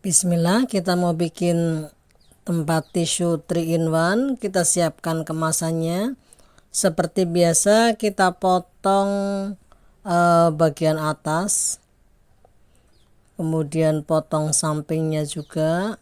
Bismillah, kita mau bikin tempat tisu 3 in 1. Kita siapkan kemasannya. Seperti biasa kita potong bagian atas, kemudian potong sampingnya juga.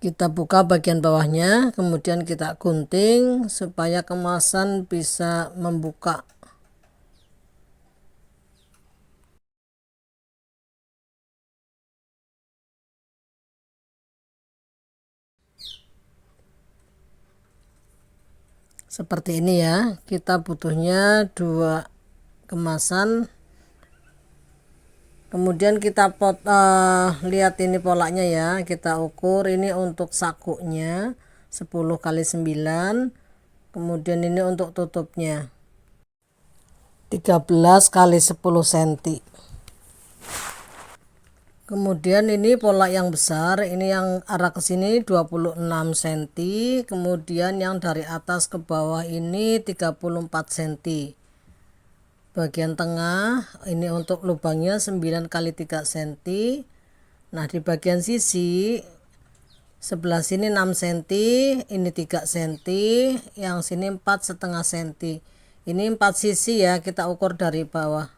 Kita buka bagian bawahnya, kemudian kita gunting supaya kemasan bisa membuka. Seperti ini ya. Kita butuhnya 2 kemasan. Kemudian kita lihat ini polanya ya, kita ukur ini untuk sakunya 10 kali 9, kemudian ini untuk tutupnya 13 kali 10 cm. Kemudian ini pola yang besar, ini yang arah ke sini 26 cm, kemudian yang dari atas ke bawah ini 34 cm. Bagian tengah ini untuk lubangnya 9 kali 3 cm. Nah, di bagian sisi sebelah sini 6 cm, ini 3 cm, yang sini 4,5 cm. Ini 4 sisi ya, kita ukur dari bawah.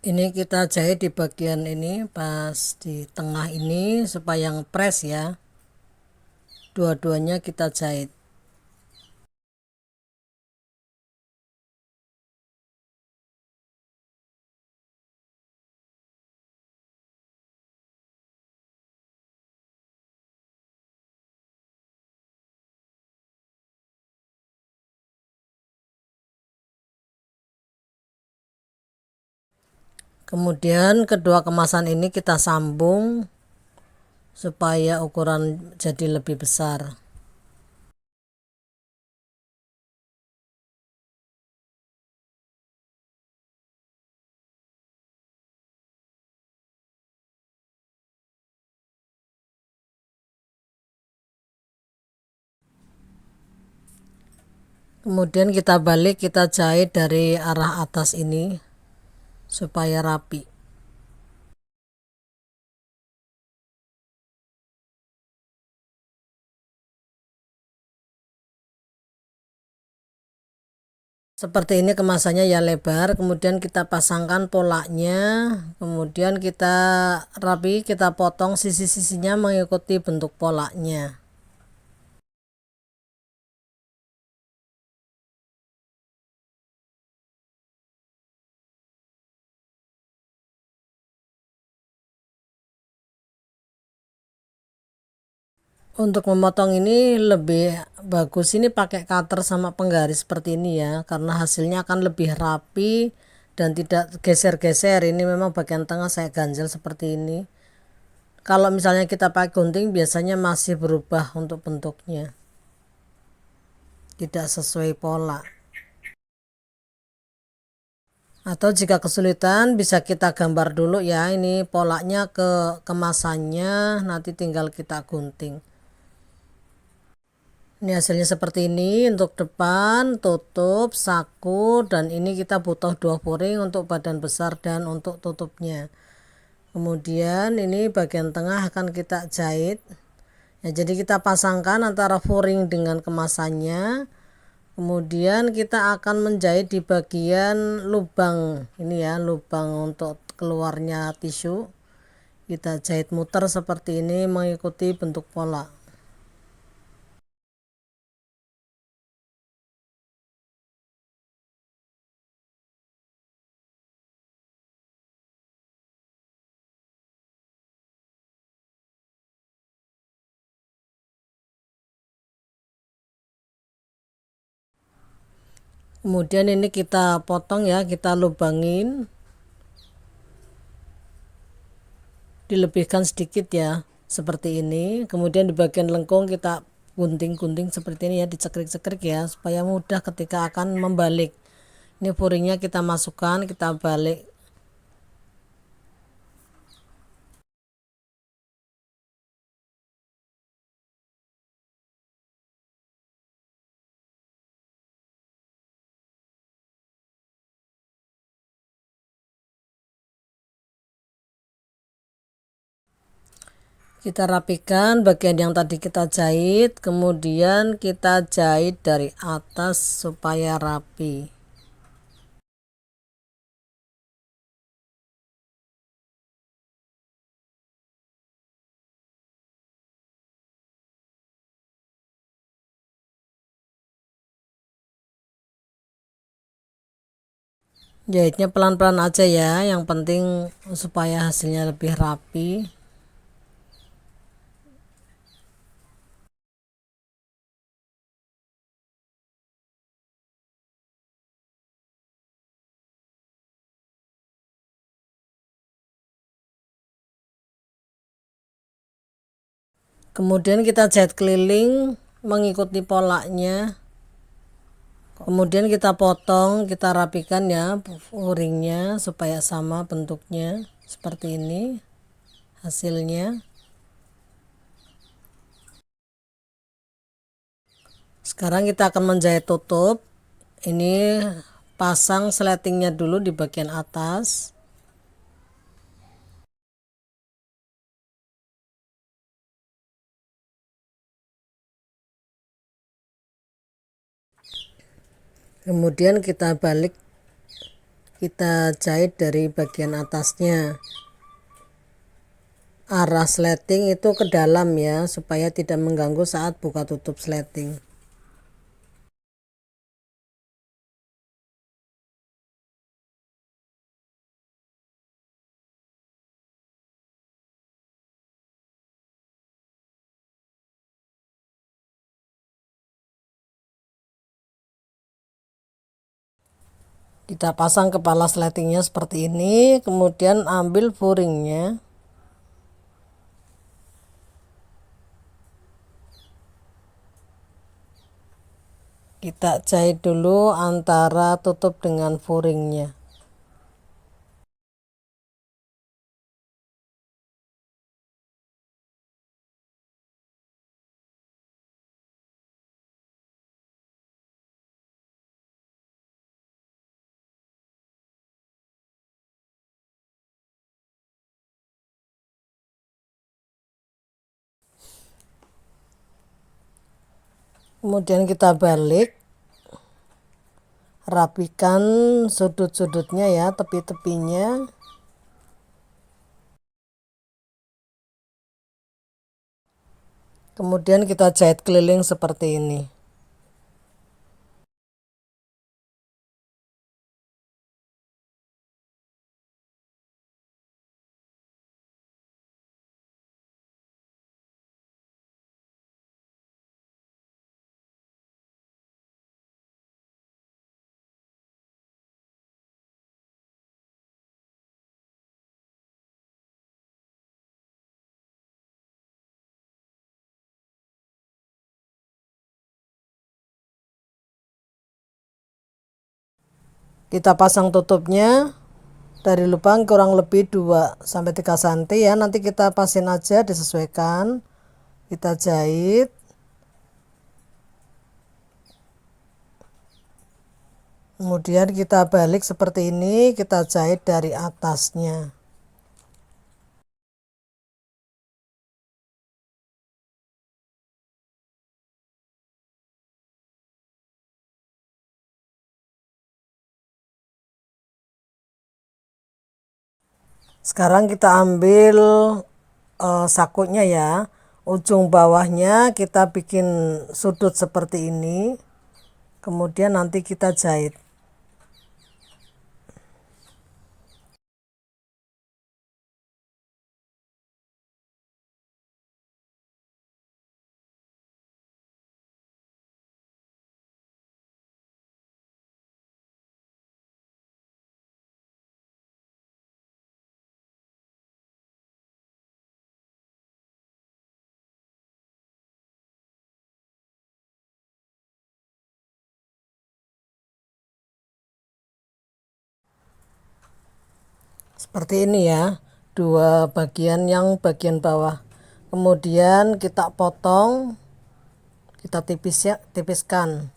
Ini kita jahit di bagian ini, pas di tengah ini supaya ngepres ya. Dua-duanya kita jahit. Kemudian kedua kemasan ini kita sambung supaya ukuran jadi lebih besar. Kemudian kita balik, kita jahit dari arah atas ini supaya rapi. Seperti ini kemasannya ya, lebar. Kemudian kita pasangkan polanya, kemudian kita rapi, kita potong sisi-sisinya mengikuti bentuk polanya. Untuk memotong ini lebih bagus ini pakai cutter sama penggaris seperti ini ya, karena hasilnya akan lebih rapi dan tidak geser-geser. Ini memang bagian tengah saya ganjel seperti ini. Kalau misalnya kita pakai gunting biasanya masih berubah untuk bentuknya, tidak sesuai pola. Atau jika kesulitan bisa kita gambar dulu ya, ini polanya ke kemasannya, nanti tinggal kita gunting. Ini hasilnya seperti ini untuk depan, tutup, saku, dan ini kita butuh 2 puring untuk badan besar dan untuk tutupnya. Kemudian ini bagian tengah akan kita jahit ya, jadi kita pasangkan antara puring dengan kemasannya. Kemudian kita akan menjahit di bagian lubang ini ya, lubang untuk keluarnya tisu. Kita jahit muter seperti ini mengikuti bentuk pola. Kemudian ini kita potong ya, kita lubangin, dilebihkan sedikit ya, seperti ini. Kemudian di bagian lengkung kita gunting-gunting seperti ini ya, dicekrik-cekrik ya, supaya mudah ketika akan membalik. Ini puringnya kita masukkan, kita balik. Kita rapikan bagian yang tadi kita jahit, kemudian kita jahit dari atas supaya rapi. Jahitnya pelan-pelan aja ya, yang penting supaya hasilnya lebih rapi. Kemudian kita jahit keliling mengikuti polanya. Kemudian kita potong, kita rapikan ya furingnya supaya sama bentuknya seperti ini hasilnya. Sekarang kita akan menjahit tutup. Ini pasang sletingnya dulu di bagian atas. Kemudian kita balik, kita jahit dari bagian atasnya. Arah sleting itu ke dalam ya, supaya tidak mengganggu saat buka tutup sleting. Kita pasang kepala sletingnya seperti ini, kemudian ambil furingnya. Kita jahit dulu antara tutup dengan furingnya. Kemudian kita balik, rapikan sudut-sudutnya ya, tepi-tepinya. Kemudian kita jahit keliling seperti ini. Kita pasang tutupnya dari lubang kurang lebih 2-3 cm ya. Nanti kita pasin aja, disesuaikan. Kita jahit. Kemudian kita balik seperti ini, kita jahit dari atasnya. Sekarang kita ambil sakunya ya. Ujung bawahnya kita bikin sudut seperti ini. Kemudian nanti kita jahit. Seperti ini ya, dua bagian, yang bagian bawah. Kemudian kita potong, kita tipiskan.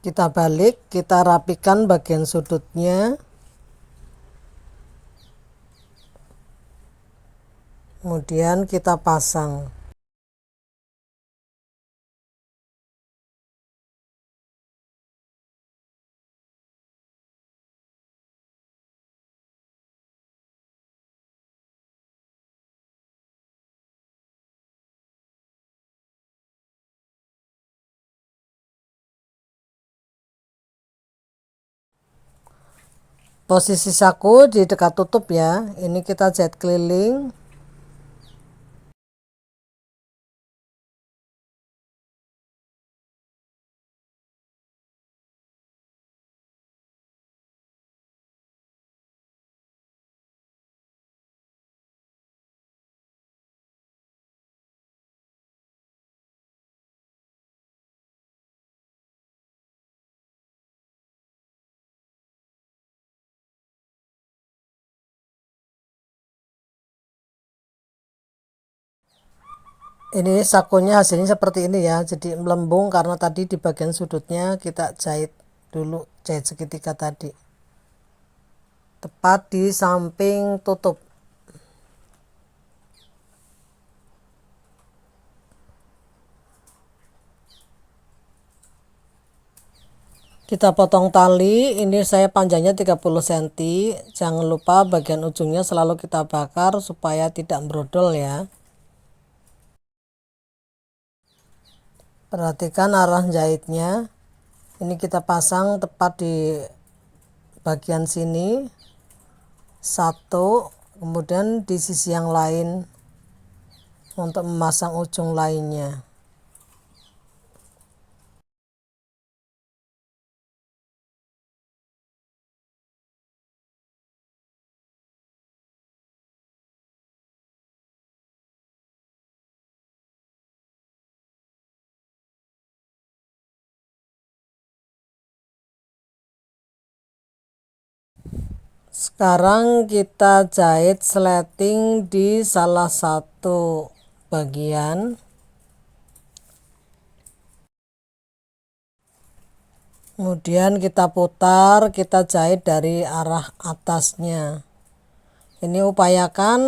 Kita balik, kita rapikan bagian sudutnya. Kemudian kita pasang. Posisi saku di dekat tutup ya. Ini kita jahit keliling. Ini sakunya hasilnya seperti ini ya, jadi melembung karena tadi di bagian sudutnya kita jahit dulu, jahit segitiga tadi tepat di samping tutup. Kita potong tali, ini saya panjangnya 30 cm. Jangan lupa bagian ujungnya selalu kita bakar supaya tidak brodol ya. Perhatikan arah jahitnya. Ini kita pasang tepat di bagian sini. Satu, kemudian di sisi yang lain untuk memasang ujung lainnya. Sekarang kita jahit sleting di salah satu bagian. Kemudian kita putar, kita jahit dari arah atasnya. Ini upayakan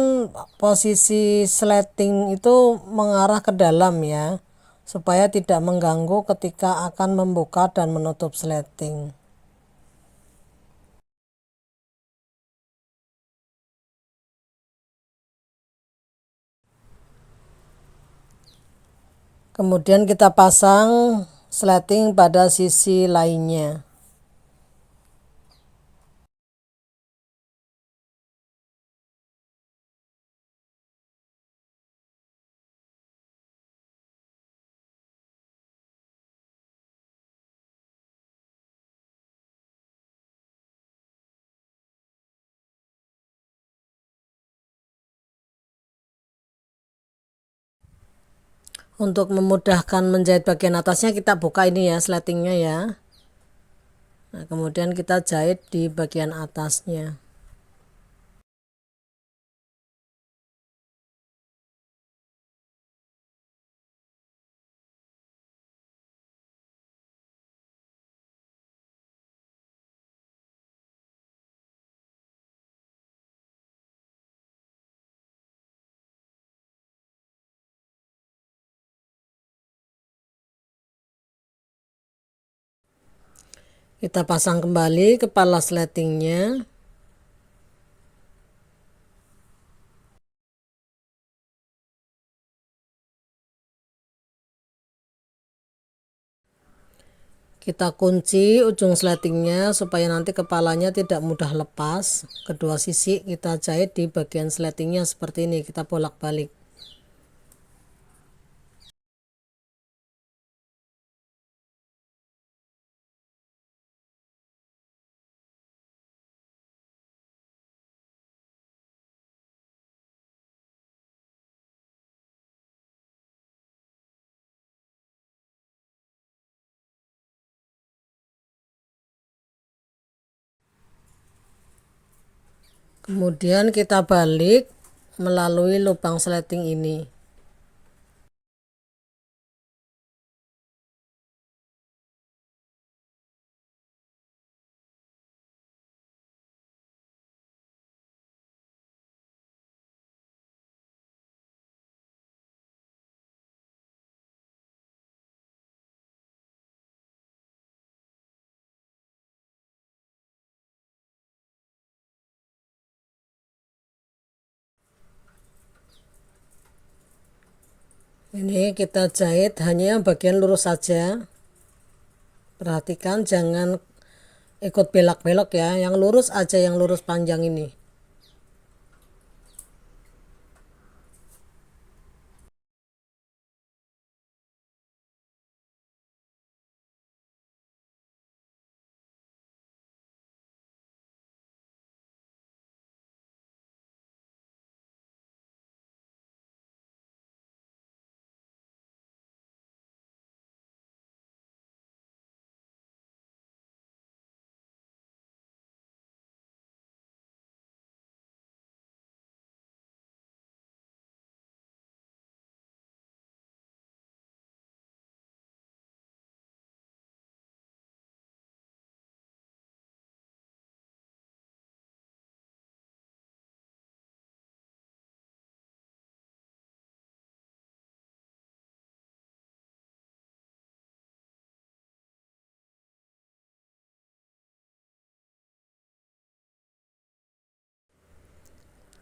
posisi sleting itu mengarah ke dalam ya, supaya tidak mengganggu ketika akan membuka dan menutup sleting. Kemudian kita pasang sleting pada sisi lainnya. Untuk memudahkan menjahit bagian atasnya kita buka ini ya sletingnya ya. Nah, kemudian kita jahit di bagian atasnya. Kita pasang kembali kepala sletingnya. Kita kunci ujung sletingnya supaya nanti kepalanya tidak mudah lepas. Kedua sisi kita jahit di bagian sletingnya seperti ini, kita bolak-balik. Kemudian kita balik melalui lubang sleting ini. Ini kita jahit hanya yang bagian lurus saja. Perhatikan jangan ikut belak-belok ya, yang lurus aja, yang lurus panjang ini.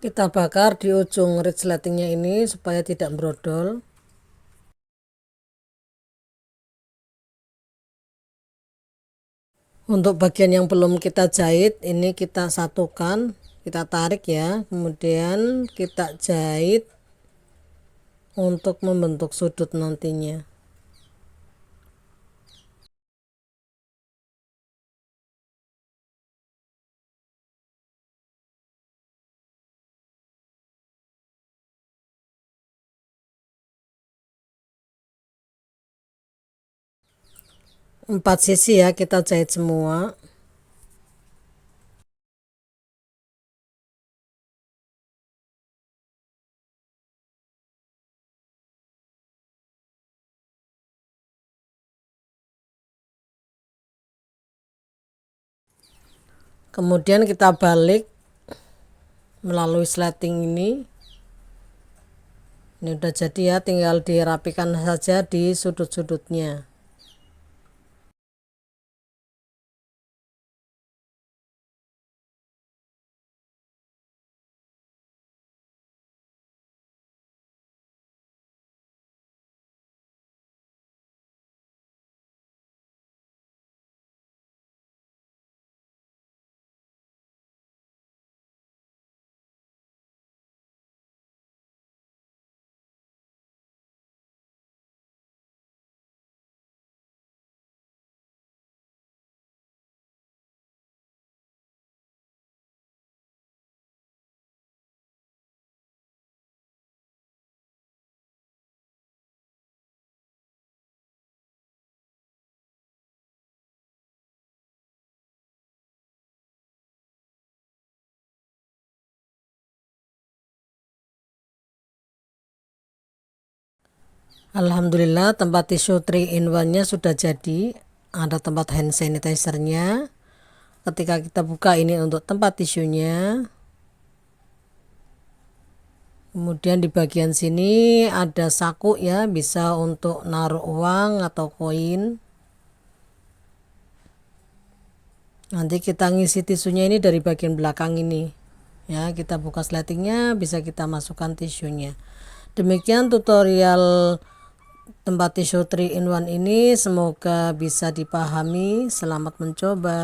Kita bakar di ujung resletingnya ini supaya tidak brodol. Untuk bagian yang belum kita jahit, ini kita satukan, kita tarik ya, kemudian kita jahit untuk membentuk sudut nantinya. Empat sisi ya kita jahit semua. Kemudian kita balik melalui sleting ini. Ini udah jadi ya, tinggal dirapikan saja di sudut-sudutnya. Alhamdulillah tempat tisu 3-in-1 nya sudah jadi. Ada tempat hand sanitizer-nya. Ketika kita buka ini untuk tempat tisunya. Kemudian di bagian sini ada saku ya, bisa untuk naruh uang atau koin. Nanti kita ngisi tisunya ini dari bagian belakang ini. Ya, kita buka sletingnya, bisa kita masukkan tisunya. Demikian tutorial tempat tisu 3-in-1 ini, semoga bisa dipahami. Selamat mencoba.